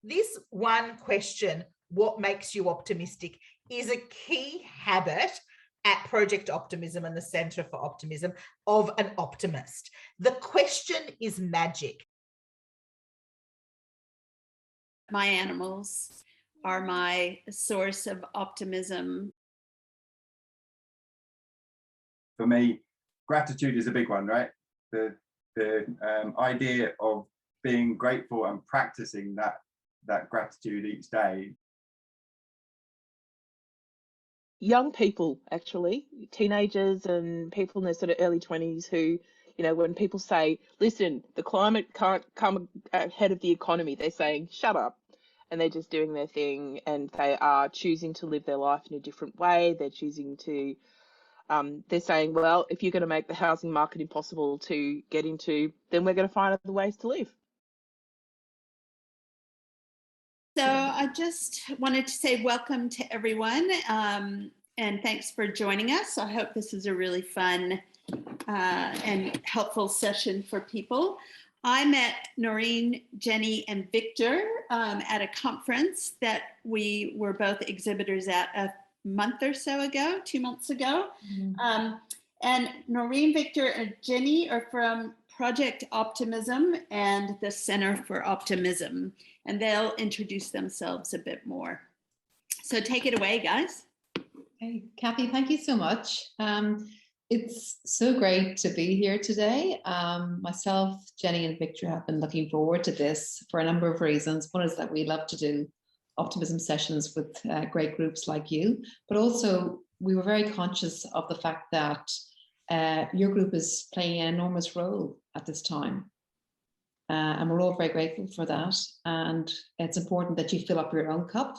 this one question, what makes you optimistic, is a key habit at Project Optimism and the Centre for Optimism of an optimist. The question is magic. My animals are my source of optimism. For me, gratitude is a big one, right? The idea of being grateful and practicing that gratitude each day. Young people, actually, teenagers and people in their sort of early 20s who, you know, when people say, listen, the climate can't come ahead of the economy, they're saying, shut up. And they're just doing their thing, and they are choosing to live their life in a different way. They're choosing to, they're saying, well, if you're going to make the housing market impossible to get into, then we're going to find other ways to live. So I just wanted to say welcome to everyone, and thanks for joining us. I hope this is a really fun and helpful session for people. I met Noirin, Jenny, and Victor at a conference that we were both exhibitors at a month or so ago, 2 months ago. Mm-hmm. And Noirin, Victor, and Jenny are from Project Optimism and the Center for Optimism, and they'll introduce themselves a bit more. So take it away, guys. Hey, Kathy, thank you so much. It's so great to be here today. Myself, Jenny, and Victor have been looking forward to this for a number of reasons. One is that we love to do optimism sessions with great groups like you, but also we were very conscious of the fact that your group is playing an enormous role at this time. And we're all very grateful for that. And it's important that you fill up your own cup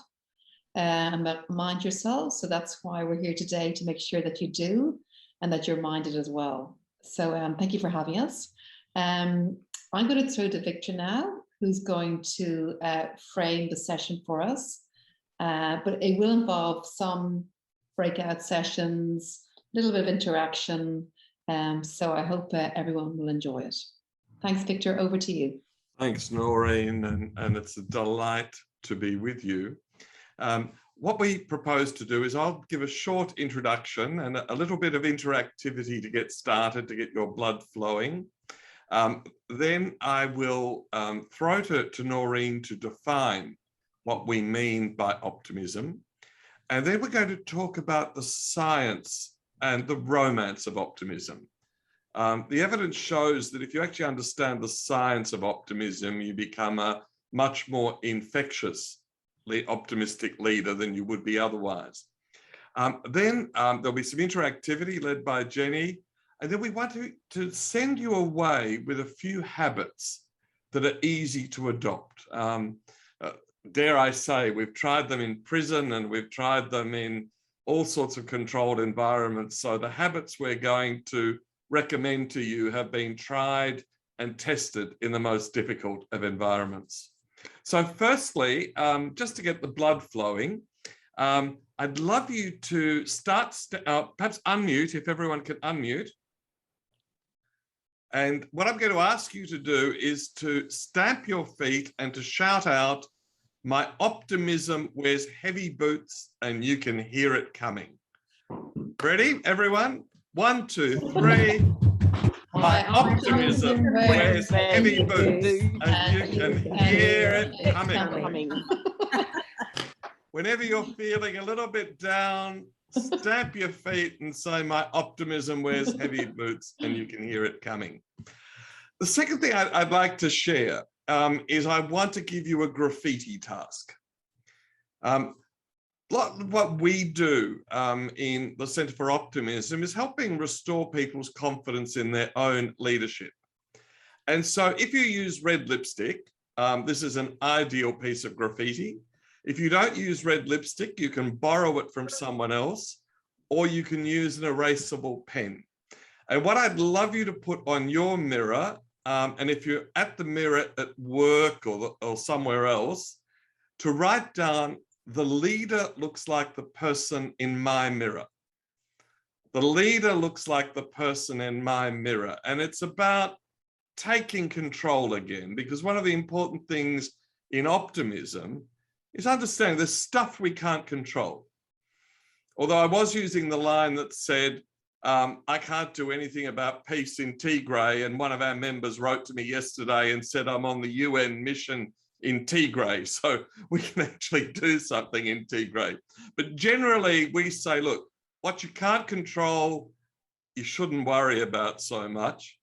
and mind yourselves. So that's why we're here today, to make sure that you do, and that you're minded as well. So thank you for having us. I'm going to throw to Victor now, who's going to frame the session for us. But it will involve some breakout sessions, a little bit of interaction. So I hope everyone will enjoy it. Thanks, Victor, over to you. Thanks, Noirin, and it's a delight to be with you. What we propose to do is I'll give a short introduction and a little bit of interactivity to get started, to get your blood flowing. Then I will throw to Noirin to define what we mean by optimism. And then we're going to talk about the science and the romance of optimism. The evidence shows that if you actually understand the science of optimism, you become a much more infectious optimistic leader than you would be otherwise. Then there'll be some interactivity led by Jenny, and then we want to send you away with a few habits that are easy to adopt. Dare I say, we've tried them in prison and we've tried them in all sorts of controlled environments. So the habits we're going to recommend to you have been tried and tested in the most difficult of environments. So firstly, just to get the blood flowing, I'd love you to start, perhaps unmute, if everyone can unmute. And what I'm going to ask you to do is to stamp your feet and to shout out, "My optimism wears heavy boots and you can hear it coming." Ready, everyone? 1, 2, 3. My optimism wears heavy boots and you can hear it coming. Whenever you're feeling a little bit down, stamp your feet and say, "My optimism wears heavy boots and you can hear it coming." The second thing I'd like to share is I want to give you a graffiti task. What we do in the Centre for Optimism is helping restore people's confidence in their own leadership. And so if you use red lipstick, this is an ideal piece of graffiti. If you don't use red lipstick, you can borrow it from someone else, or you can use an erasable pen. And what I'd love you to put on your mirror, and if you're at the mirror at work or somewhere else, to write down, "The leader looks like the person in my mirror." The leader looks like the person in my mirror. And it's about taking control again, because one of the important things in optimism is understanding there's stuff we can't control. Although I was using the line that said, I can't do anything about peace in Tigray, and one of our members wrote to me yesterday and said, I'm on the UN mission in Tigray, so we can actually do something in Tigray. But generally we say, look, what you can't control, you shouldn't worry about so much,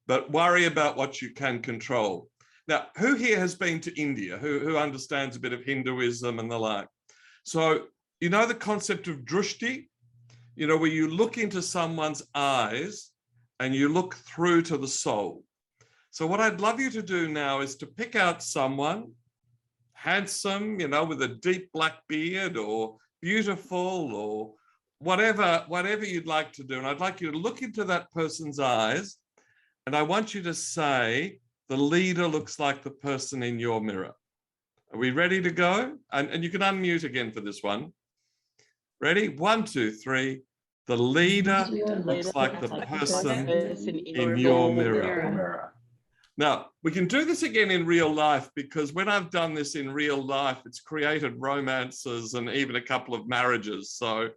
but worry about what you can control. Now, who here has been to India? Who understands a bit of Hinduism and the like? So, you know the concept of drushti? You know, where you look into someone's eyes and you look through to the soul. So what I'd love you to do now is to pick out someone handsome, you know, with a deep black beard, or beautiful, or whatever you'd like to do. And I'd like you to look into that person's eyes, and I want you to say, the leader looks like the person in your mirror. Are we ready to go? And you can unmute again for this one. Ready? 1, 2, 3. The leader looks like the person in your mirror. Now, we can do this again in real life, because when I've done this in real life, it's created romances and even a couple of marriages. So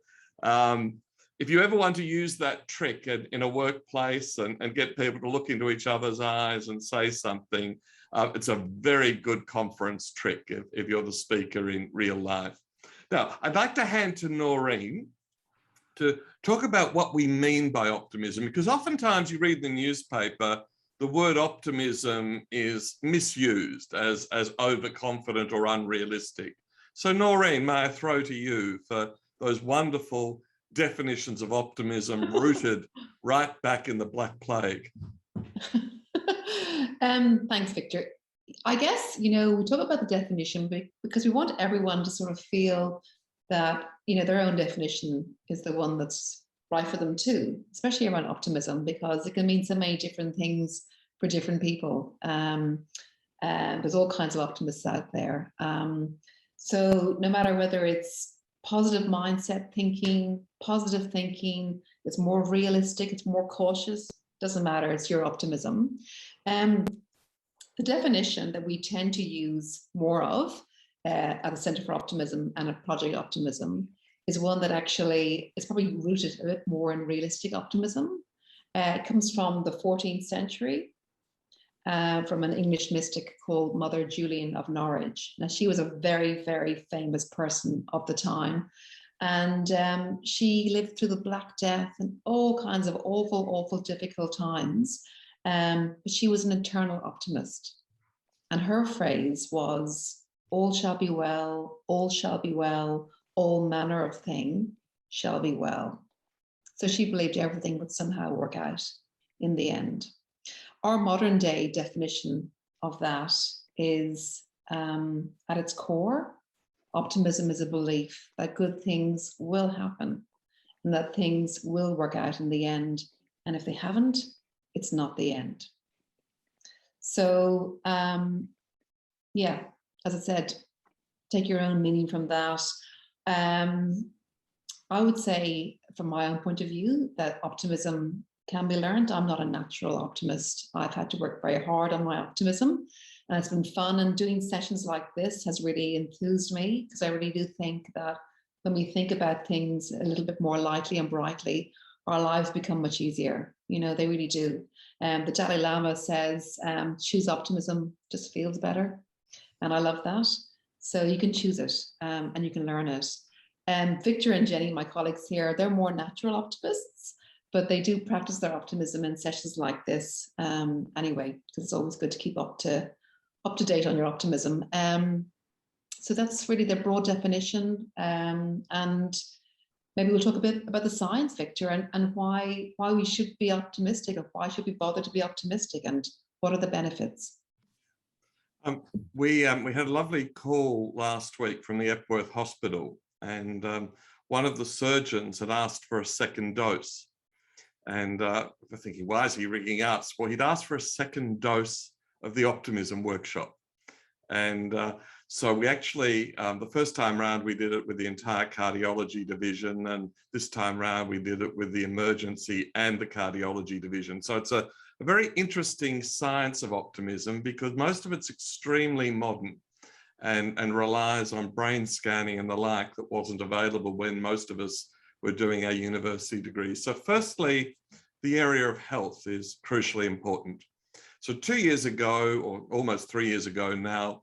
if you ever want to use that trick in a workplace and get people to look into each other's eyes and say something, it's a very good conference trick if you're the speaker in real life. Now, I'd like to hand to Noirin to talk about what we mean by optimism, because oftentimes you read the newspaper, the word optimism is misused as overconfident or unrealistic. So Noirin, may I throw to you for those wonderful definitions of optimism rooted right back in the Black Plague. Thanks, Victor. I guess, you know, we talk about the definition because we want everyone to sort of feel that, you know, their own definition is the one that's right for them too, especially around optimism, because it can mean so many different things for different people. There's all kinds of optimists out there. So no matter whether it's positive mindset thinking, positive thinking, it's more realistic, it's more cautious, doesn't matter, it's your optimism. The definition that we tend to use more of at the Centre for Optimism and at Project Optimism is one that actually is probably rooted a bit more in realistic optimism. It comes from the 14th century, from an English mystic called Mother Julian of Norwich. Now, she was a very, very famous person of the time. And she lived through the Black Death and all kinds of awful, awful, difficult times. But she was an eternal optimist. And her phrase was, all shall be well, all shall be well, all manner of thing shall be well. So she believed everything would somehow work out in the end. Our modern day definition of that is, at its core, optimism is a belief that good things will happen and that things will work out in the end. And if they haven't, it's not the end. So, yeah, as I said, take your own meaning from that. I would say, from my own point of view, that optimism can be learned. I'm not a natural optimist. I've had to work very hard on my optimism, and it's been fun. And doing sessions like this has really enthused me, because I really do think that when we think about things a little bit more lightly and brightly, our lives become much easier. You know, they really do. The Dalai Lama says, choose optimism, just feels better. And I love that. So you can choose it and you can learn it. Victor and Jenny, my colleagues here, they're more natural optimists, but they do practice their optimism in sessions like this anyway, because it's always good to keep up to date on your optimism. So that's really the broad definition. And maybe we'll talk a bit about the science, Victor, and why we should be optimistic, or why should we bother to be optimistic, and what are the benefits? We had a lovely call last week from the Epworth Hospital, and one of the surgeons had asked for a second dose. And we're thinking, why is he ringing us? Well, he'd asked for a second dose of the Optimism workshop. And so we actually, the first time round, we did it with the entire cardiology division. And this time round, we did it with the emergency and the cardiology division. So it's a very interesting science of optimism, because most of it's extremely modern. and relies on brain scanning and the like that wasn't available when most of us were doing our university degrees. So firstly, the area of health is crucially important. So 2 years ago, or almost 3 years ago now,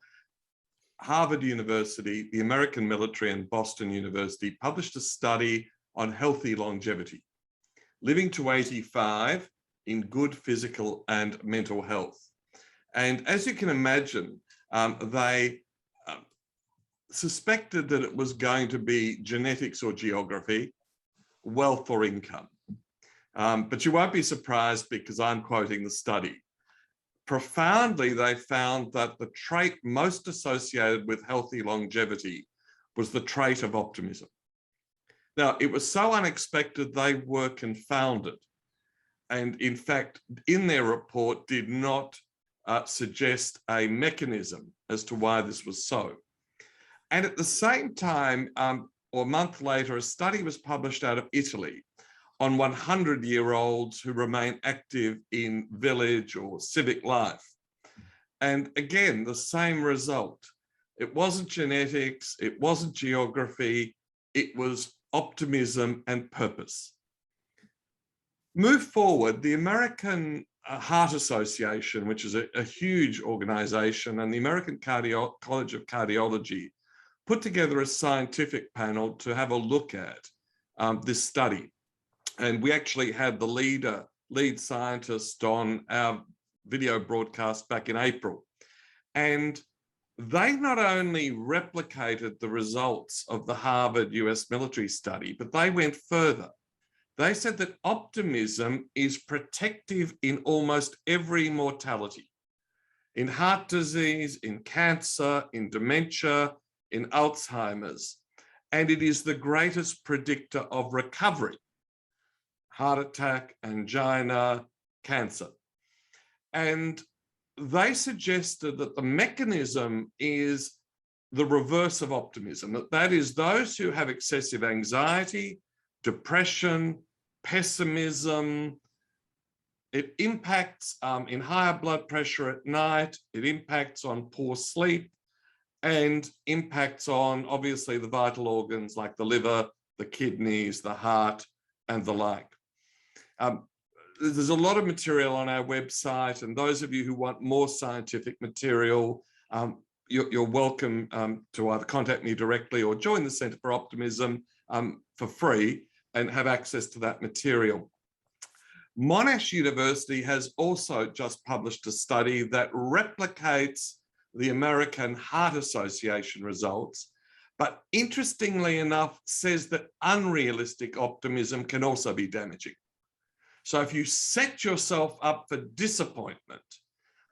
Harvard University, the American military, and Boston University published a study on healthy longevity, living to 85 in good physical and mental health. And as you can imagine, they suspected that it was going to be genetics or geography, wealth or income. But you won't be surprised because I'm quoting the study. Profoundly, they found that the trait most associated with healthy longevity was the trait of optimism. Now, it was so unexpected, they were confounded. And in fact, in their report, did not suggest a mechanism as to why this was so. And at the same time, or a month later, a study was published out of Italy on 100-year-olds who remain active in village or civic life. And again, the same result. It wasn't genetics, it wasn't geography, it was optimism and purpose. Move forward, the American Heart Association, which is a huge organization, and the American College of Cardiology put together a scientific panel to have a look at this study. And we actually had the lead scientist on our video broadcast back in April. And they not only replicated the results of the Harvard US military study, but they went further. They said that optimism is protective in almost every mortality, in heart disease, in cancer, in dementia, in Alzheimer's, and it is the greatest predictor of recovery, heart attack, angina, cancer. And they suggested that the mechanism is the reverse of optimism, that is those who have excessive anxiety, depression, pessimism. It impacts in higher blood pressure at night, it impacts on poor sleep, and impacts on obviously the vital organs like the liver, the kidneys, the heart, and the like. There's a lot of material on our website, and those of you who want more scientific material, you're welcome to either contact me directly or join the Centre for Optimism for free and have access to that material. Monash University has also just published a study that replicates the American Heart Association results, but interestingly enough says that unrealistic optimism can also be damaging. So if you set yourself up for disappointment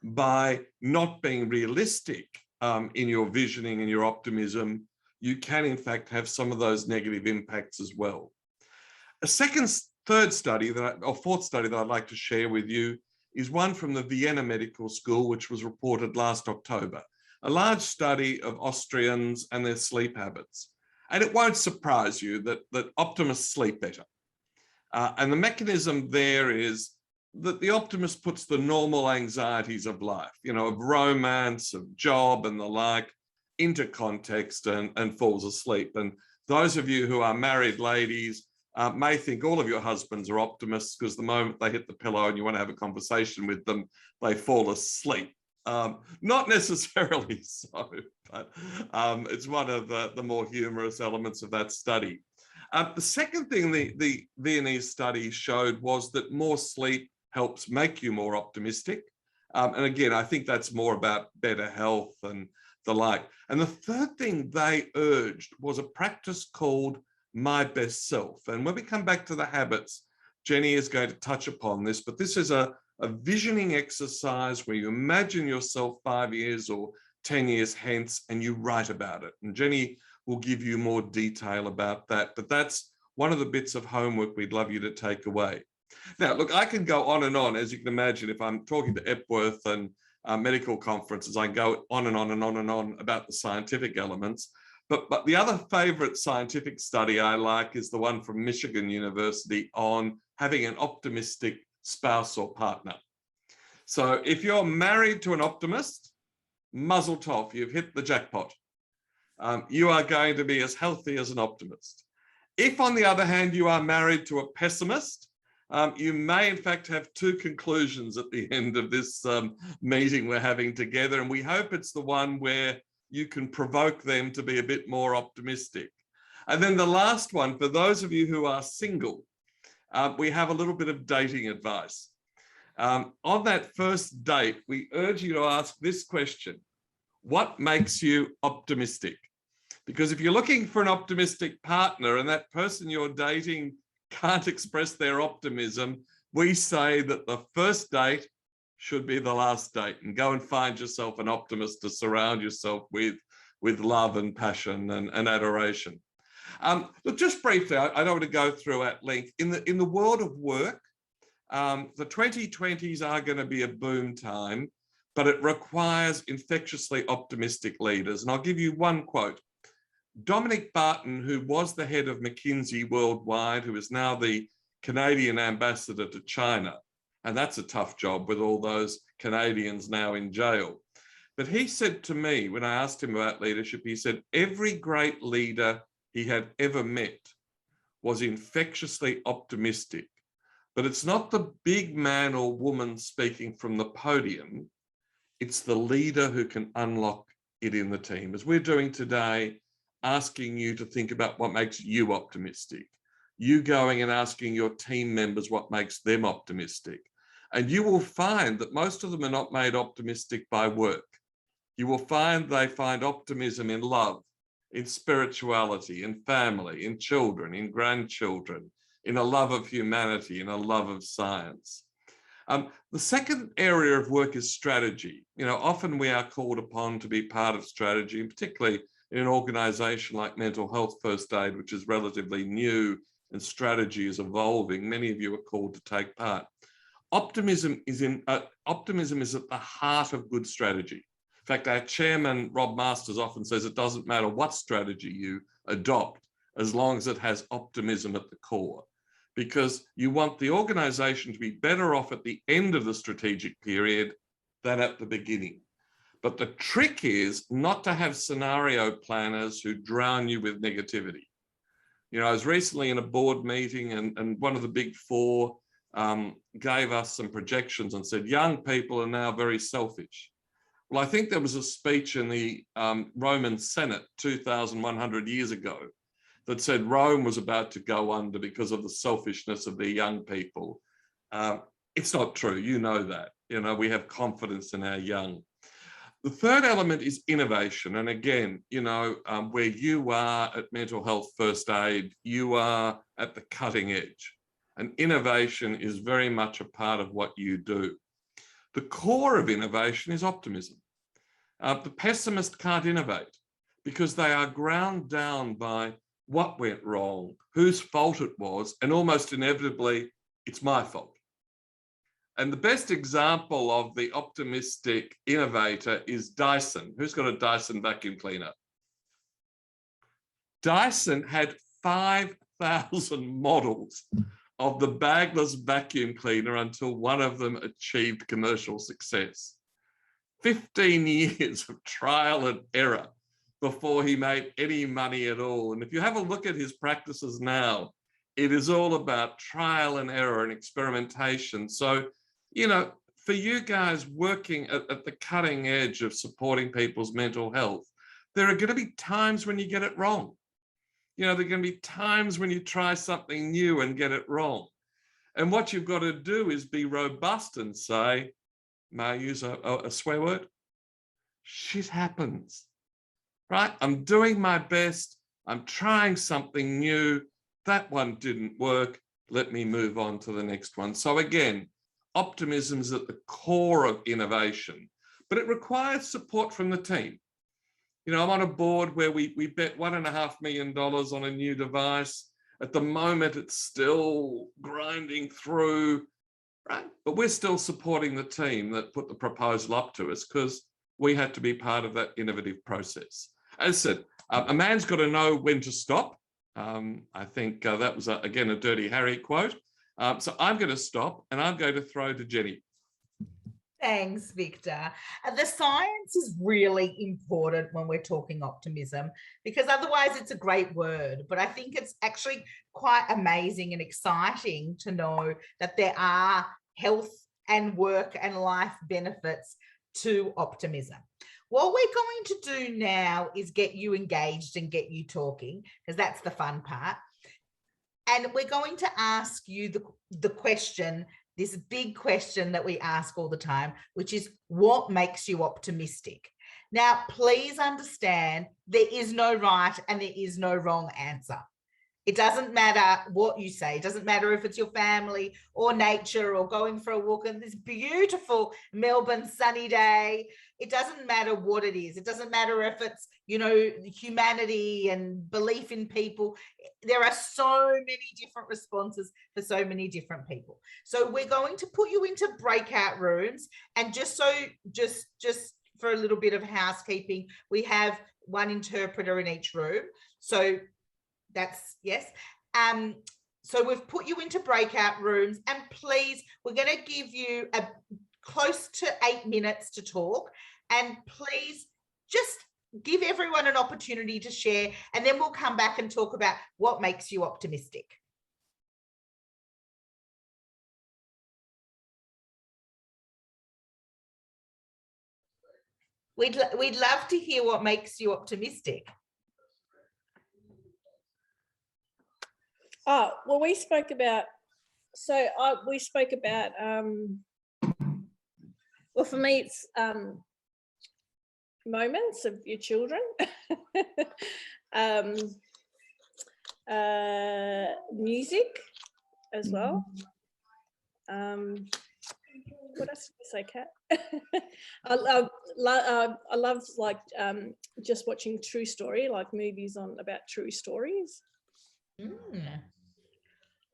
by not being realistic in your visioning and your optimism, you can in fact have some of those negative impacts as well. A fourth study that I'd like to share with you is one from the Vienna Medical School, which was reported last October, a large study of Austrians and their sleep habits. And it won't surprise you that optimists sleep better. And the mechanism there is that the optimist puts the normal anxieties of life, of romance, of job and the like, into context and falls asleep. And those of you who are married ladies may think all of your husbands are optimists because the moment they hit the pillow and you want to have a conversation with them, they fall asleep. Not necessarily so, but it's one of the more humorous elements of that study. The second thing the Viennese study showed was that more sleep helps make you more optimistic. And again, I think that's more about better health and the like. And the third thing they urged was a practice called My Best Self. And when we come back to the habits, Jenny is going to touch upon this, but this is a visioning exercise where you imagine yourself 5 years or 10 years hence and you write about it. And Jenny will give you more detail about that, but that's one of the bits of homework we'd love you to take away. Now, look, I can go on and on, as you can imagine, if I'm talking to Epworth and medical conferences, I go on and on and on and on about the scientific elements. But the other favorite scientific study I like is the one from Michigan University on having an optimistic spouse or partner. So if you're married to an optimist, Mazel tov, you've hit the jackpot. You are going to be as healthy as an optimist. If, on the other hand, you are married to a pessimist, you may in fact have two conclusions at the end of this meeting we're having together, and we hope it's the one where you can provoke them to be a bit more optimistic. And then the last one, for those of you who are single, we have a little bit of dating advice. On that first date, we urge you to ask this question: what makes you optimistic? Because if you're looking for an optimistic partner and that person you're dating can't express their optimism, we say that the first date should be the last date, and go and find yourself an optimist to surround yourself with love and passion and adoration. Look, just briefly, I don't want to go through at length. In the world of work, the 2020s are going to be a boom time, but it requires infectiously optimistic leaders. And I'll give you one quote. Dominic Barton, who was the head of McKinsey Worldwide, who is now the Canadian ambassador to China, and that's a tough job with all those Canadians now in jail. But he said to me, when I asked him about leadership, he said every great leader he had ever met was infectiously optimistic. But it's not the big man or woman speaking from the podium, it's the leader who can unlock it in the team. As we're doing today, asking you to think about what makes you optimistic. You going and asking your team members what makes them optimistic. And you will find that most of them are not made optimistic by work. You will find they find optimism in love, in spirituality, in family, in children, in grandchildren, in a love of humanity, in a love of science. The second area of work is strategy. You know, often we are called upon to be part of strategy, and particularly in an organisation like Mental Health First Aid, which is relatively new and strategy is evolving. Many of you are called to take part. Optimism is at the heart of good strategy. In fact, our chairman, Rob Masters, often says it doesn't matter what strategy you adopt, as long as it has optimism at the core, because you want the organisation to be better off at the end of the strategic period than at the beginning. But the trick is not to have scenario planners who drown you with negativity. You know, I was recently in a board meeting and one of the big four gave us some projections and said, young people are now very selfish. Well, I think there was a speech in the Roman Senate 2,100 years ago that said Rome was about to go under because of the selfishness of their young people. It's not true, you know that. You know, we have confidence in our young. The third element is innovation. And again, you know, where you are at Mental Health First Aid, you are at the cutting edge. And innovation is very much a part of what you do. The core of innovation is optimism. The pessimist can't innovate because they are ground down by what went wrong, whose fault it was, and almost inevitably, it's my fault. And the best example of the optimistic innovator is Dyson. Who's got a Dyson vacuum cleaner? Dyson had 5,000 models of the bagless vacuum cleaner until one of them achieved commercial success. 15 years of trial and error before he made any money at all. And if you have a look at his practices now, it is all about trial and error and experimentation. So, you know, for you guys working at the cutting edge of supporting people's mental health, there are going to be times when you get it wrong. You know, there are going to be times when you try something new and get it wrong. And what you've got to do is be robust and say, may I use a swear word? Shit happens, right? I'm doing my best. I'm trying something new. That one didn't work. Let me move on to the next one. So again, optimism is at the core of innovation, but it requires support from the team. You know, I'm on a board where we bet $1.5 million on a new device. At the moment, it's still grinding through, right? But we're still supporting the team that put the proposal up to us because we had to be part of that innovative process. As I said, a man's got to know when to stop. I think that was, again, a Dirty Harry quote. So I'm going to stop and I'm going to throw to Jenny. Thanks, Victor. The science is really important when we're talking optimism, because otherwise it's a great word. But I think it's actually quite amazing and exciting to know that there are health and work and life benefits to optimism. What we're going to do now is get you engaged and get you talking, because that's the fun part. And we're going to ask you the question, this big question that we ask all the time, which is, what makes you optimistic? Now, please understand there is no right and there is no wrong answer. It doesn't matter what you say. It doesn't matter if it's your family or nature or going for a walk on this beautiful Melbourne sunny day. It doesn't matter what it is. It doesn't matter if it's, you know, humanity and belief in people. There are so many different responses for so many different people. So we're going to put you into breakout rooms, and just for a little bit of housekeeping, we have one interpreter in each room. So that's yes. So we've put you into breakout rooms, and please, we're going to give you a close to 8 minutes to talk, and please just give everyone an opportunity to share, and then we'll come back and talk about what makes you optimistic. We'd love to hear what makes you optimistic. Oh, well, we spoke about, we spoke about, well, for me, it's moments of your children, music as well. What else did you say, Kat? I love like just watching true story, like movies about true stories.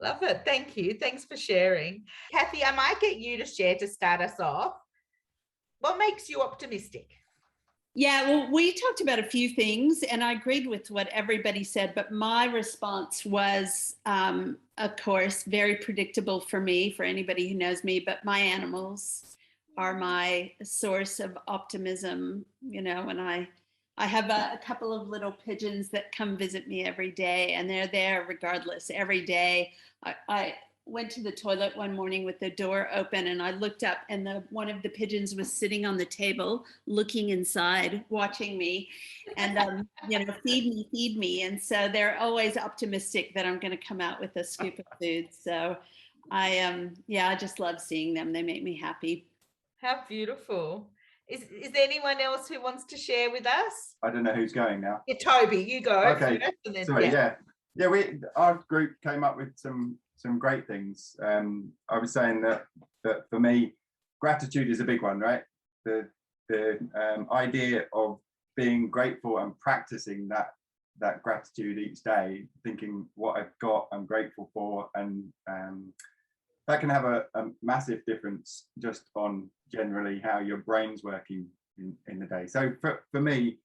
Love it. Thank you. Thanks for sharing. Kathy, I might get you to share to start us off. What makes you optimistic? Yeah, well, we talked about a few things and I agreed with what everybody said, but my response was, of course, very predictable for me, for anybody who knows me, but my animals are my source of optimism, you know, and I have a couple of little pigeons that come visit me every day, and they're there regardless every day. I went to the toilet one morning with the door open, and I looked up, and one of the pigeons was sitting on the table looking inside, watching me, and you know, feed me. And so they're always optimistic that I'm going to come out with a scoop of food. So I just love seeing them. They make me happy. How beautiful. Is there anyone else who wants to share with us? I don't know who's going now. Yeah, Toby, you go. Okay. Sorry, yeah. Our group came up with some great things. I was saying that for me, gratitude is a big one, right? The idea of being grateful and practicing that gratitude each day, thinking what I've got, I'm grateful for, and that can have a massive difference just on generally how your brain's working in the day. So for me,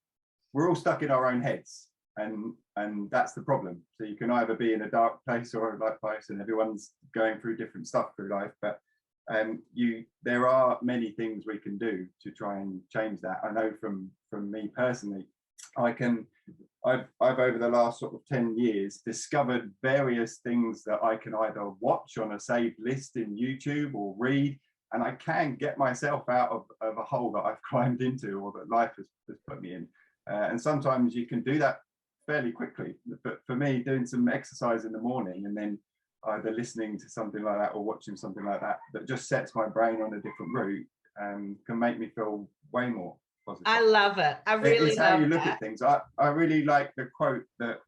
we're all stuck in our own heads, and that's the problem. So you can either be in a dark place or a light place, and everyone's going through different stuff through life, but there are many things we can do to try and change that. I know from me personally, I've over the last sort of 10 years discovered various things that I can either watch on a saved list in YouTube or read, and I can get myself out of a hole that I've climbed into or that life has put me in. And sometimes you can do that fairly quickly, but for me, doing some exercise in the morning and then either listening to something like that or watching something like that just sets my brain on a different route, can make me feel way more positive. I love it. I really it's how you look at things. I really like the quote that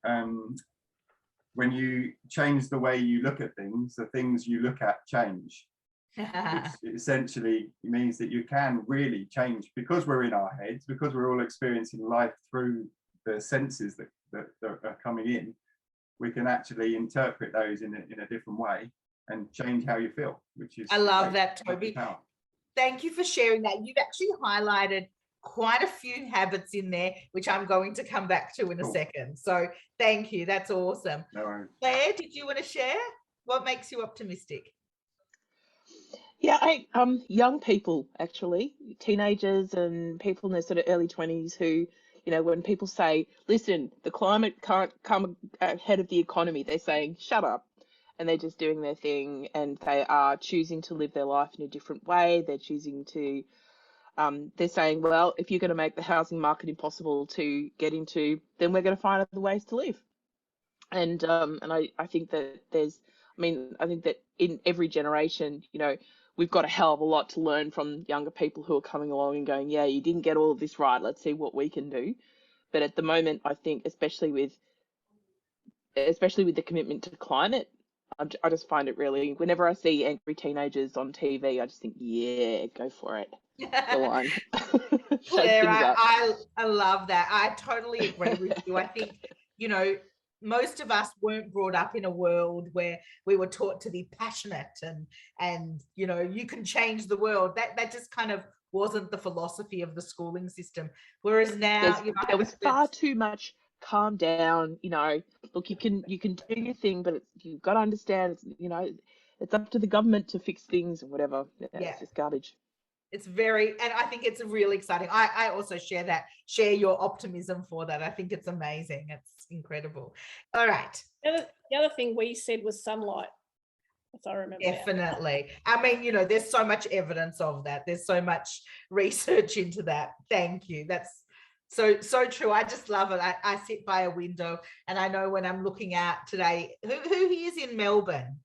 when you change the way you look at things, the things you look at change. Which essentially means that you can really change, because we're in our heads, because we're all experiencing life through the senses that are coming in. We can actually interpret those in a different way and change how you feel, which is, I love that, Toby. Thank you for sharing that. You've actually highlighted quite a few habits in there, which I'm going to come back to in a second. So thank you. That's awesome. No worries. Claire, did you want to share? What makes you optimistic? Yeah, young people actually, teenagers and people in their sort of early 20s who, when people say, listen, the climate can't come ahead of the economy, they're saying, shut up. And they're just doing their thing, and they are choosing to live their life in a different way. They're choosing to, they're saying, well, if you're going to make the housing market impossible to get into, then we're going to find other ways to live. And I think that I think that in every generation, we've got a hell of a lot to learn from younger people who are coming along and going, yeah, you didn't get all of this right. Let's see what we can do. But at the moment, I think, especially with the commitment to climate, I just find it really, whenever I see angry teenagers on TV, I just think, yeah, go for it. Go on. Claire, I love that. I totally agree with you. I think, most of us weren't brought up in a world where we were taught to be passionate and you can change the world. That just kind of wasn't the philosophy of the schooling system. Whereas now, there was far too much calm down, look, you can do your thing, but you've got to understand, it's up to the government to fix things and whatever. Yeah. It's just garbage. It's and I think it's really exciting. I also share your optimism for that. I think it's amazing. It's incredible. All right. The other thing we said was sunlight, if I remember. Definitely. I mean, there's so much evidence of that. There's so much research into that. Thank you. That's so true. I just love it. I sit by a window and I know when I'm looking out today, who is in Melbourne?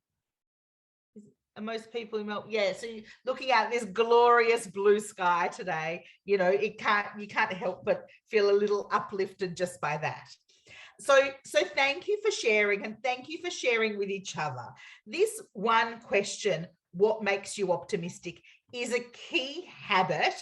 Most people in Melbourne, yeah. So you're looking at this glorious blue sky today, you can't help but feel a little uplifted just by that. So thank you for sharing, and thank you for sharing with each other. This one question, what makes you optimistic, is a key habit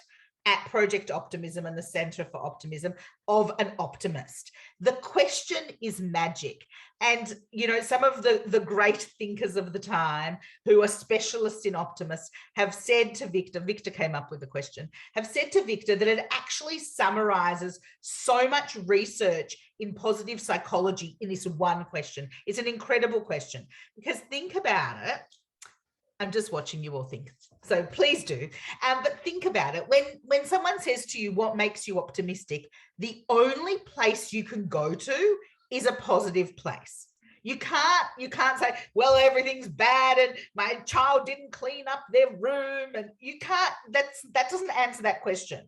at Project Optimism and the Centre for Optimism of an optimist. The question is magic. And, some of the great thinkers of the time who are specialists in optimists have said to Victor came up with the question, have said to Victor that it actually summarizes so much research in positive psychology in this one question. It's an incredible question, because think about it. I'm just watching you all think. So please do. But think about it. When someone says to you, what makes you optimistic? The only place you can go to is a positive place. You can't say, well, everything's bad and my child didn't clean up their room. And you can't, that doesn't answer that question.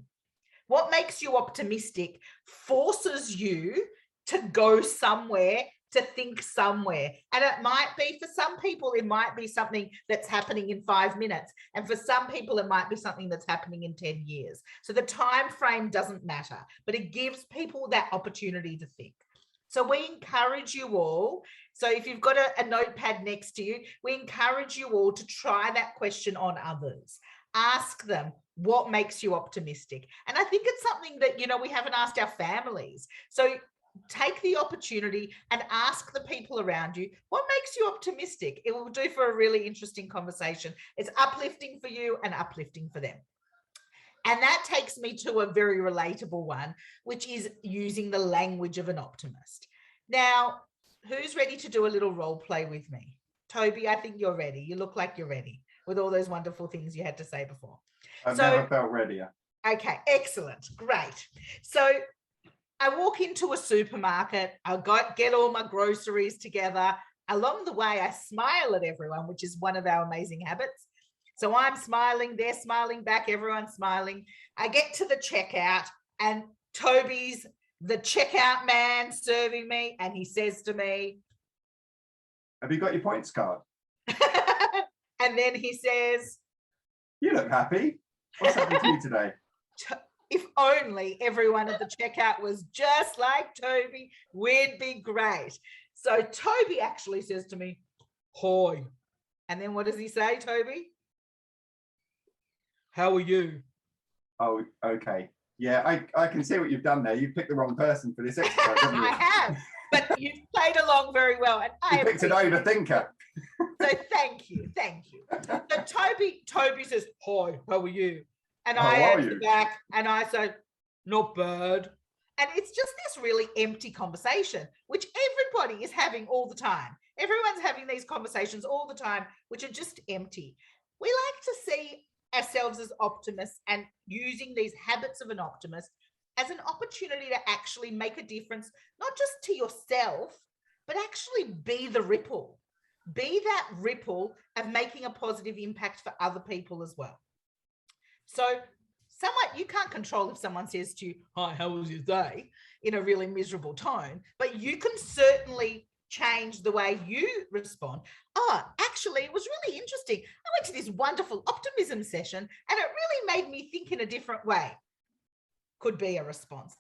What makes you optimistic forces you to go somewhere, to think somewhere. And it might be, for some people, it might be something that's happening in 5 minutes. And for some people, it might be something that's happening in 10 years. So the time frame doesn't matter, but it gives people that opportunity to think. So we encourage you all. So if you've got a notepad next to you, we encourage you all to try that question on others. Ask them, what makes you optimistic? And I think it's something that, we haven't asked our families. So take the opportunity and ask the people around you, what makes you optimistic? It will do for a really interesting conversation. It's uplifting for you and uplifting for them. And that takes me to a very relatable one, which is using the language of an optimist. Now, who's ready to do a little role play with me? Toby, I think you're ready. You look like you're ready with all those wonderful things you had to say before. I've never felt readier. Okay, excellent. Great. So I walk into a supermarket, I'll get all my groceries together. Along the way, I smile at everyone, which is one of our amazing habits. So I'm smiling, they're smiling back, everyone's smiling. I get to the checkout and Toby's the checkout man serving me, and he says to me, have you got your points card? And then he says, you look happy. What's happened to you today? If only everyone at the checkout was just like Toby, we'd be great. So Toby actually says to me, hi. And then what does he say, Toby? How are you? Oh, okay. Yeah, I can see what you've done there. You picked the wrong person for this exercise, haven't you? I have, but you've played along very well. And you picked an overthinker. So thank you. So Toby says, hi, how are you? And I answer back and I say, not bad. And it's just this really empty conversation, which everybody is having all the time. Everyone's having these conversations all the time, which are just empty. we like to see ourselves as optimists and using these habits of an optimist as an opportunity to actually make a difference, not just to yourself, but actually be the ripple. Be that ripple of making a positive impact for other people as well. So you can't control if someone says to you, "Hi, how was your day?" in a really miserable tone, but you can certainly change the way you respond. "Oh, actually, it was really interesting. I went to this wonderful optimism session and it really made me think in a different way." Could be a response.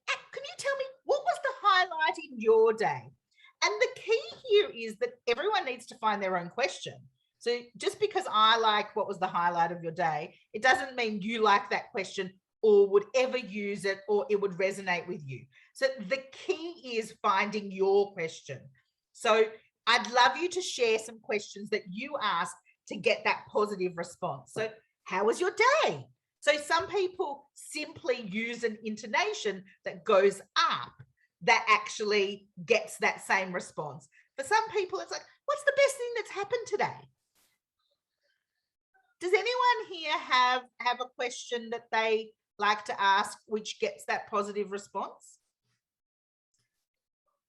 Can you tell me, what was the highlight in your day? And the key here is that everyone needs to find their own question. So just because I like what was the highlight of your day, it doesn't mean you like that question or would ever use it or it would resonate with you. So the key is finding your question. So I'd love you to share some questions that you ask to get that positive response. So how was your day? So some people simply use an intonation that goes up that actually gets that same response. For some people, it's like, what's the best thing that's happened today? Does anyone here have a question that they like to ask which gets that positive response?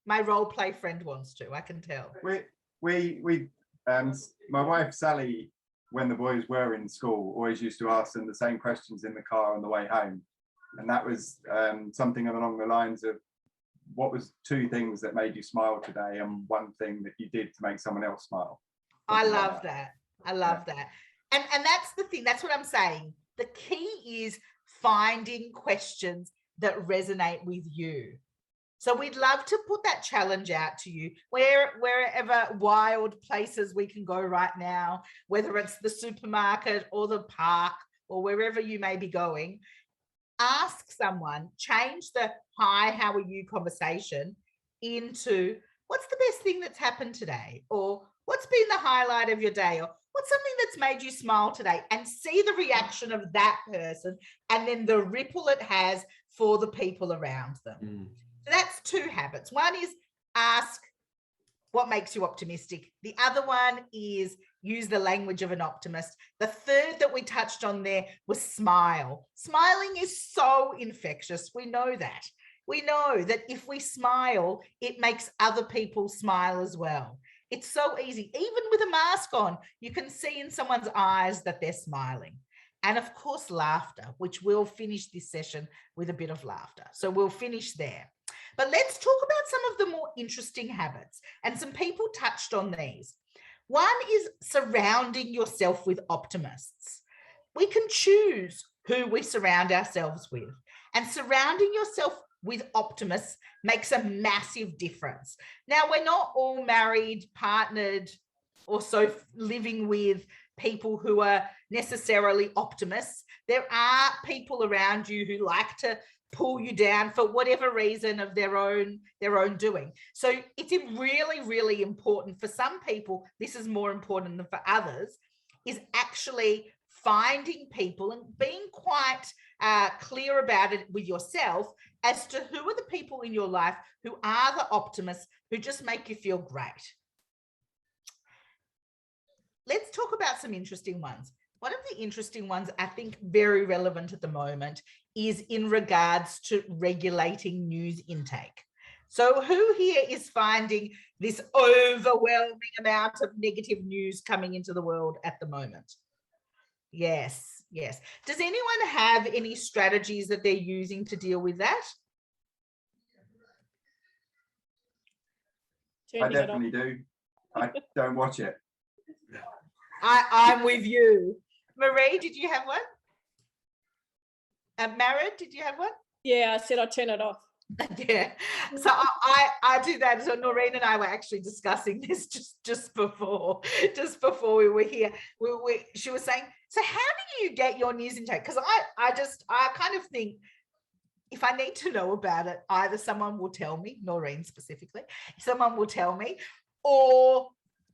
My role play friend wants to, I can tell. My wife Sally, when the boys were in school, always used to ask them the same questions in the car on the way home. And that was something along the lines of, what was 2 things that made you smile today and 1 thing that you did to make someone else smile? I love that. I love that. And that's the thing, that's what I'm saying. The key is finding questions that resonate with you. So we'd love to put that challenge out to you, wherever wild places we can go right now, whether it's the supermarket or the park or wherever you may be going. Ask someone, change the "hi, how are you" conversation into, what's the best thing that's happened today? Or what's been the highlight of your day? Or what's something that's made you smile today? And see the reaction of that person and then the ripple it has for the people around them. So that's 2 habits. One is ask what makes you optimistic. The other one is use the language of an optimist. The third that we touched on there was smile. Smiling is so infectious. We know that. We know that if we smile, it makes other people smile as well. It's so easy. Even with a mask on, you can see in someone's eyes that they're smiling. And of course, laughter, which we'll finish this session with a bit of laughter. So we'll finish there. But let's talk about some of the more interesting habits. And some people touched on these. One is surrounding yourself with optimists. We can choose who we surround ourselves with. And surrounding yourself with optimists makes a massive difference. Now, we're not all married, partnered, or so living with people who are necessarily optimists. There are people around you who like to pull you down for whatever reason of their own doing. So it's really, really important. For some people, this is more important than for others, is actually finding people and being quite clear about it with yourself as to who are the people in your life who are the optimists, who just make you feel great. Let's talk about some interesting ones. One of the interesting ones, I think very relevant at the moment, is in regards to regulating news intake. So who here is finding this overwhelming amount of negative news coming into the world at the moment? Yes, yes. Does anyone have any strategies that they're using to deal with that? I definitely do. I don't watch it. I'm with you. Marie, did you have one? Maren, did you have one? Yeah, I said I'd turn it off. Yeah, so I do that. So Noirin and I were actually discussing this just before we were here. She was saying, so how do you get your news intake? Because I kind of think, if I need to know about it, either someone will tell me, Noirin specifically, someone will tell me, or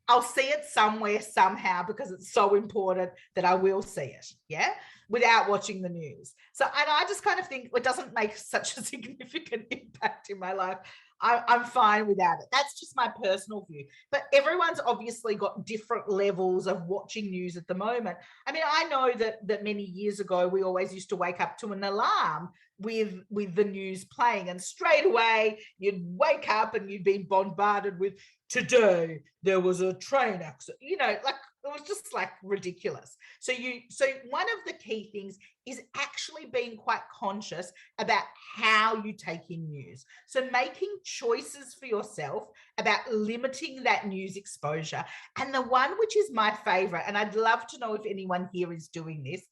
I'll see it somewhere somehow because it's so important that I will see it, yeah, without watching the news. So, and I just kind of think it doesn't make such a significant impact in my life. I'm fine without it. That's just my personal view. But everyone's obviously got different levels of watching news at the moment. I mean, I know that many years ago, we always used to wake up to an alarm with the news playing, and straight away you'd wake up and you'd be bombarded with, today there was a train accident, like it was just like ridiculous. So one of the key things is actually being quite conscious about how you take in news. So making choices for yourself about limiting that news exposure. And the one which is my favorite, and I'd love to know if anyone here is doing this,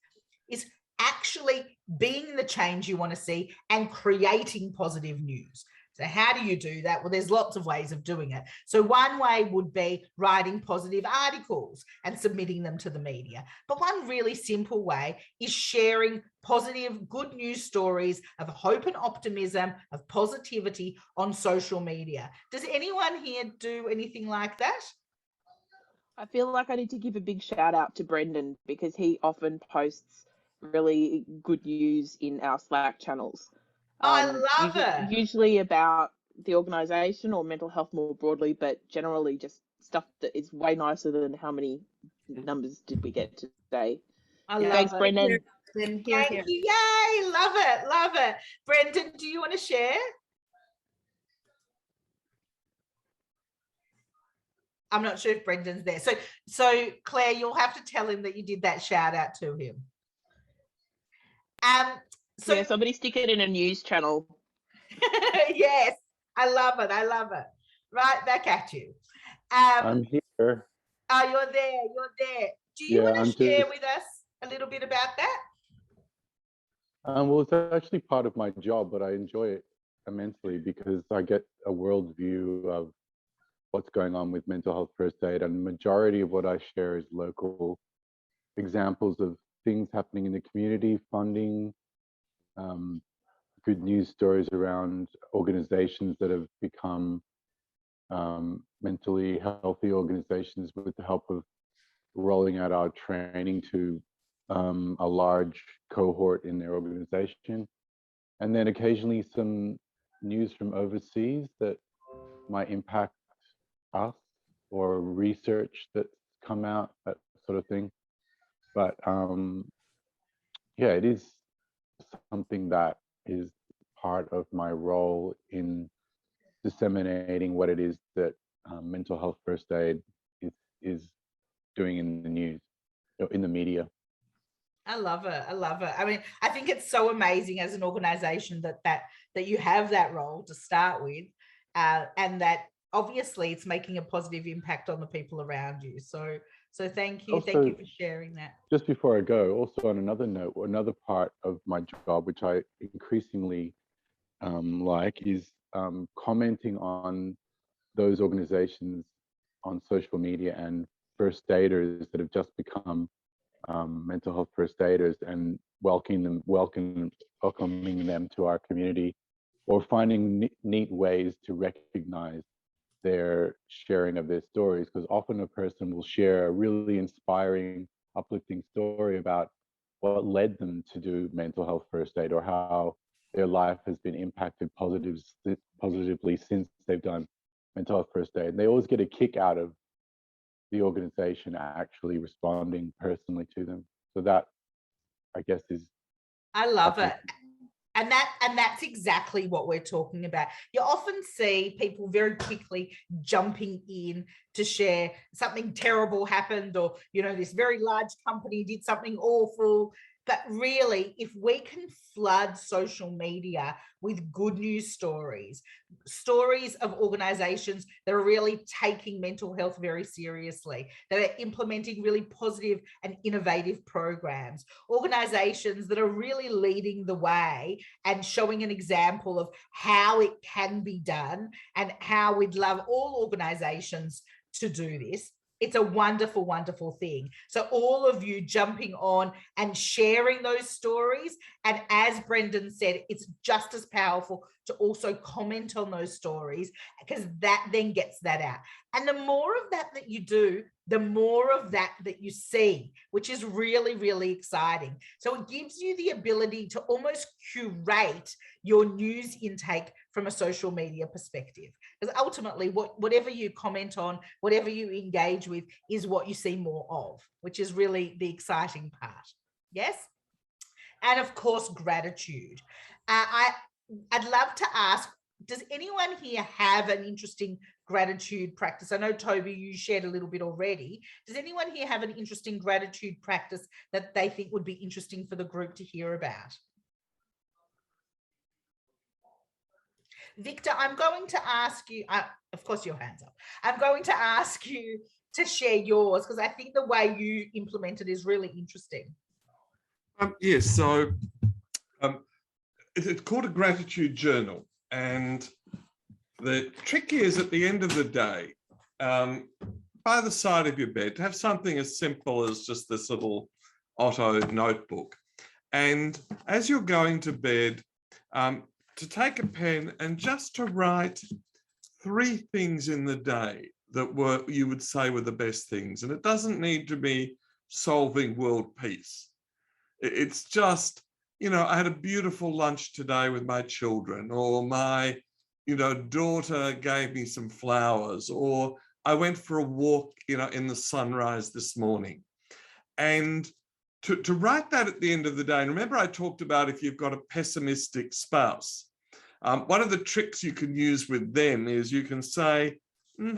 is actually being the change you want to see and creating positive news. So how do you do that? Well, there's lots of ways of doing it. So one way would be writing positive articles and submitting them to the media. But one really simple way is sharing positive, good news stories of hope and optimism, of positivity on social media. Does anyone here do anything like that? I feel like I need to give a big shout out to Brendan, because he often posts really good news in our Slack channels. I love it. Usually about the organisation or mental health more broadly, but generally just stuff that is way nicer than how many numbers did we get today. Thanks, Brendan. Thank you. Yay. Love it. Love it. Brendan, do you want to share? I'm not sure if Brendan's there. So Claire, you'll have to tell him that you did that shout out to him. So somebody stick it in a news channel. Yes, I love it. I love it. Right back at you. I'm here. Oh, you're there. Do you want to share with us a little bit about that? Well, it's actually part of my job, but I enjoy it immensely because I get a world view of what's going on with mental health first aid, and the majority of what I share is local examples of things happening in the community, funding, good news stories around organizations that have become mentally healthy organizations with the help of rolling out our training to a large cohort in their organization. And then occasionally some news from overseas that might impact us, or research that's come out, that sort of thing. But yeah, it is something that is part of my role in disseminating what it is that mental health first aid is doing in the news, in the media. I love it. I love it. I mean, I think it's so amazing as an organization that you have that role to start with, and that obviously it's making a positive impact on the people around you. So thank you. Also, thank you for sharing that. Just before I go, also on another note, another part of my job, which I increasingly like, is commenting on those organizations on social media and first aiders that have just become mental health first aiders, and welcoming them to our community, or finding neat ways to recognize their sharing of their stories, because often a person will share a really inspiring, uplifting story about what led them to do mental health first aid, or how their life has been impacted positively since they've done mental health first aid. And they always get a kick out of the organization actually responding personally to them. So that, I guess, is... I love it. And that's exactly what we're talking about. You often see people very quickly jumping in to share something terrible happened, or, this very large company did something awful. But really, if we can flood social media with good news stories of organizations that are really taking mental health very seriously, that are implementing really positive and innovative programs, organizations that are really leading the way and showing an example of how it can be done, and how we'd love all organizations to do this, it's a wonderful, wonderful thing. So all of you jumping on and sharing those stories. And as Brendan said, it's just as powerful to also comment on those stories, because that then gets that out. And the more of that you do, the more of that you see, which is really, really exciting. So it gives you the ability to almost curate your news intake from a social media perspective. Because ultimately, whatever you comment on, whatever you engage with is what you see more of, which is really the exciting part. Yes? And of course, gratitude. I'd love to ask, does anyone here have an interesting gratitude practice? I know, Toby, you shared a little bit already. Does anyone here have an interesting gratitude practice that they think would be interesting for the group to hear about? Victor, I'm going to ask you, of course your hand's up. I'm going to ask you to share yours, because I think the way you implement it is really interesting. Yes, so it's called a gratitude journal. And the trick is, at the end of the day, by the side of your bed, to have something as simple as just this little Otto notebook. And as you're going to bed, to take a pen and just to write 3 things in the day that you would say were the best things. And it doesn't need to be solving world peace. It's just, I had a beautiful lunch today with my children, or my, daughter gave me some flowers, or I went for a walk, in the sunrise this morning. And to write that at the end of the day, and remember I talked about if you've got a pessimistic spouse, one of the tricks you can use with them is you can say,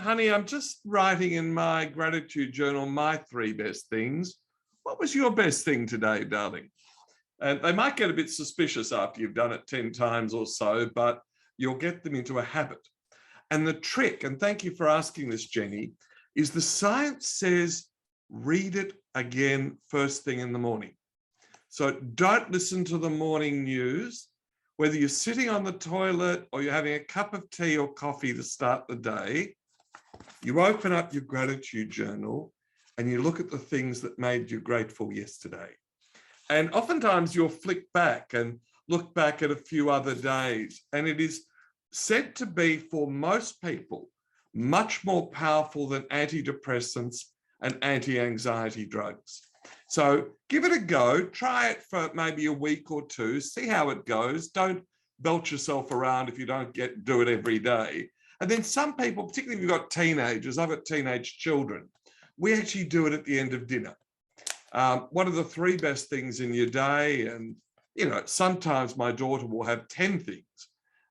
honey, I'm just writing in my gratitude journal my 3 best things. What was your best thing today, darling? And they might get a bit suspicious after you've done it 10 times or so, but you'll get them into a habit. And the trick, and thank you for asking this, Jenny, is the science says read it again first thing in the morning. So don't listen to the morning news, whether you're sitting on the toilet or you're having a cup of tea or coffee to start the day. You open up your gratitude journal and you look at the things that made you grateful yesterday. And oftentimes you'll flick back and look back at a few other days. And it is said to be, for most people, much more powerful than antidepressants and anti-anxiety drugs. So give it a go, try it for maybe a week or 2, see how it goes. Don't belt yourself around if you don't do it every day. And then some people, particularly if you've got teenagers, I've got teenage children, we actually do it at the end of dinner. What are the 3 best things in your day? And, sometimes my daughter will have 10 things.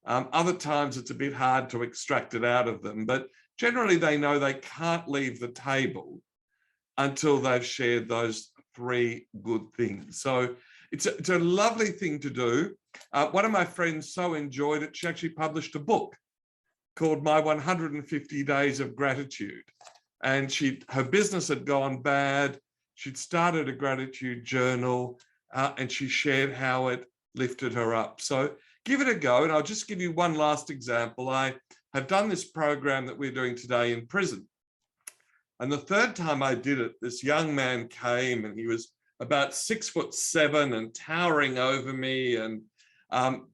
Other times it's a bit hard to extract it out of them, but generally they know they can't leave the table until they've shared those 3 good things. So it's a lovely thing to do. One of my friends so enjoyed it, she actually published a book called My 150 Days of Gratitude. And her business had gone bad. She'd started a gratitude journal and she shared how it lifted her up. So give it a go. And I'll just give you one last example. I have done this program that we're doing today in prison. And the 3rd time I did it, this young man came and he was about 6'7" and towering over me. And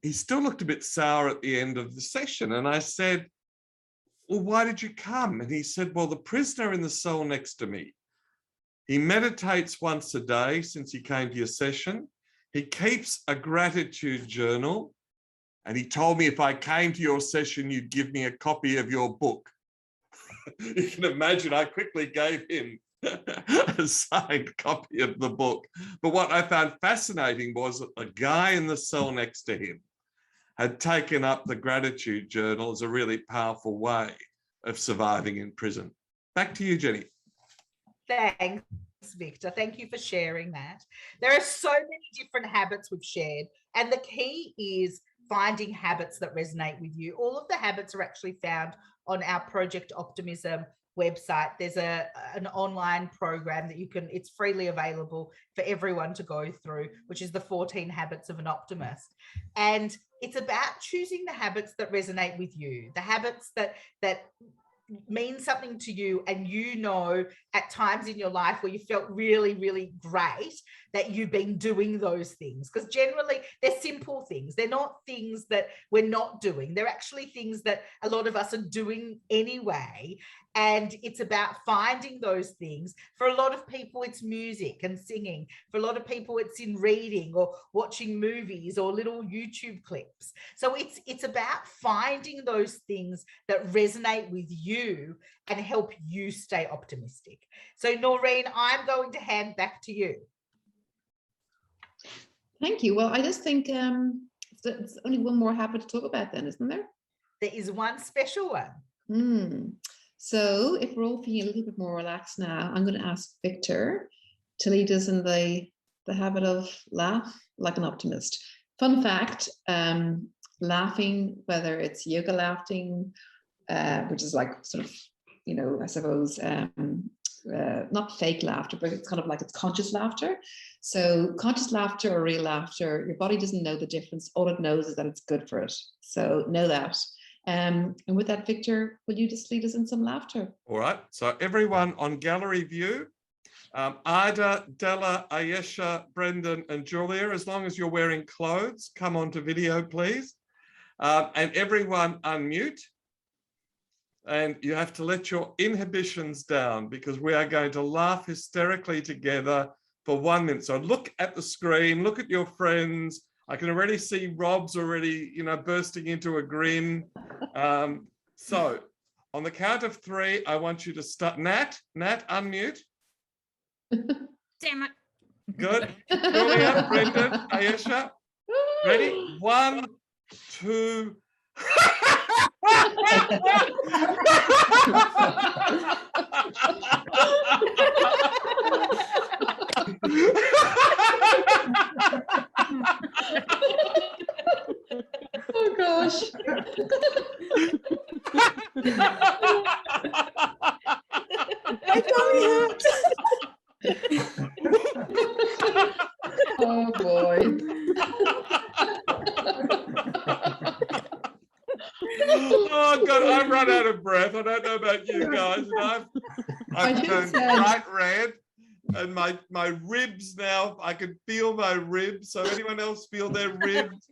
he still looked a bit sour at the end of the session. And I said, well, why did you come? And he said, well, the prisoner in the cell next to me, he meditates once a day since he came to your session. He keeps a gratitude journal. And he told me if I came to your session, you'd give me a copy of your book. You can imagine I quickly gave him a signed copy of the book. But what I found fascinating was that the guy in the cell next to him had taken up the gratitude journal as a really powerful way of surviving in prison. Back to you, Jenny. Thanks, Victor. Thank you for sharing that. There are so many different habits we've shared, and the key is finding habits that resonate with you. All of the habits are actually found on our Project Optimism website. There's an online program that it's freely available for everyone to go through, which is the 14 Habits of an Optimist. And it's about choosing the habits that resonate with you, the habits that means something to you, and you know at times in your life where you felt really, really great that you've been doing those things, because generally they're simple things. They're not things that we're not doing. They're actually things that a lot of us are doing anyway. And it's about finding those things. For a lot of people, it's music and singing. For a lot of people, it's in reading or watching movies or little YouTube clips. So it's about finding those things that resonate with you and help you stay optimistic. So Noirin, I'm going to hand back to you. Thank you. Well, I just think there's only one more habit to talk about then, isn't there? There is one special one. So if we're all feeling a little bit more relaxed now, I'm going to ask Victor to lead us in the habit of laugh like an optimist. Fun fact, laughing, whether it's yoga laughing, which is like sort of, you know, I suppose, not fake laughter, but it's kind of like it's conscious laughter. So conscious laughter or real laughter, your body doesn't know the difference. All it knows is that it's good for it. So know that. And with that, Victor, will you just lead us in some laughter? All right. So everyone on gallery view, Ida, Della, Ayesha, Brendan, and Julia, as long as you're wearing clothes, come onto video, please. And everyone unmute. And you have to let your inhibitions down, because we are going to laugh hysterically together for 1 minute. So look at the screen, look at your friends. I can already see Rob's already, you know, bursting into a grin. So on the count of 3, I want you to start. Nat, unmute. Damn it. Good. Julia, Brendan, Ayesha. Ready? 1, 2. Oh gosh. Oh boy. Oh God, I've run out of breath. I don't know about you guys. And I've turned bright red, and my ribs now, I can feel my ribs. So anyone else feel their ribs?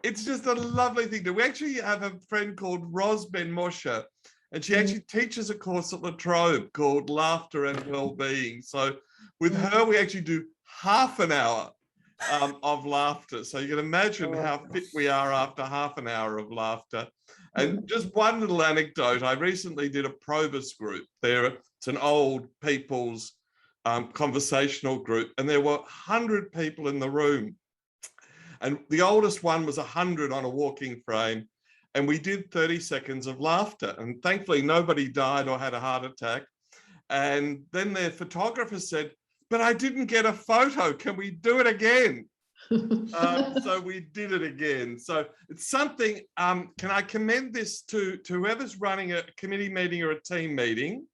It's just a lovely thing. We actually have a friend called Ros Ben Moshe, and she actually teaches a course at La Trobe called Laughter and Wellbeing. So with her, we actually do half an hour of laughter. So you can imagine how fit we are after half an hour of laughter. And just one little anecdote, I recently did a Probus group. It's an old people's conversational group, and there were 100 people in the room. And the oldest one was 100 on a walking frame. And we did 30 seconds of laughter. And thankfully, nobody died or had a heart attack. And then their photographer said, "But I didn't get a photo. Can we do it again?" So we did it again. So it's something, can I commend this to whoever's running a committee meeting or a team meeting?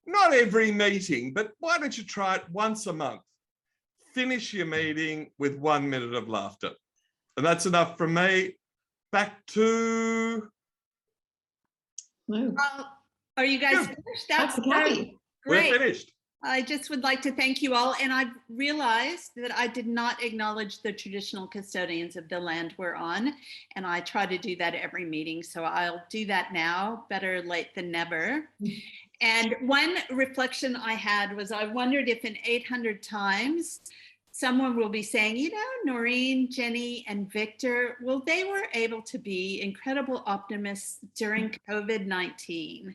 Not every meeting, but why don't you try it once a month? Finish your meeting with 1 minute of laughter. And that's enough from me. Back to... Are you guys finished? That's Kathy. Great. We're finished. I just would like to thank you all. And I've realized that I did not acknowledge the traditional custodians of the land we're on. And I try to do that every meeting. So I'll do that now. Better late than never. And one reflection I had was I wondered if in 800 times, someone will be saying, you know, Noirin, Jenny, and Victor, well, they were able to be incredible optimists during COVID-19.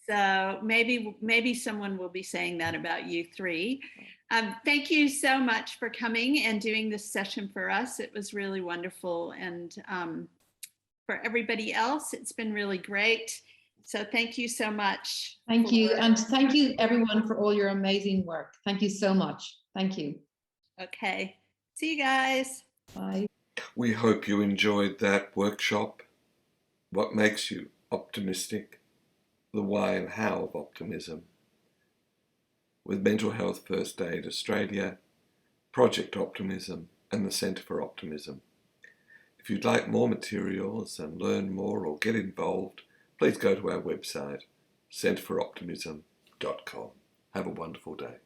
So maybe someone will be saying that about you three. Thank you so much for coming and doing this session for us. It was really wonderful. And for everybody else, it's been really great. So thank you so much. Thank you. And thank you everyone for all your amazing work. Thank you so much. Thank you. Okay. See you guys. Bye. We hope you enjoyed that workshop. What makes you optimistic? The why and how of optimism. With Mental Health First Aid Australia, Project Optimism, and the Centre for Optimism. If you'd like more materials and learn more or get involved, please go to our website, centreforoptimism.com. Have a wonderful day.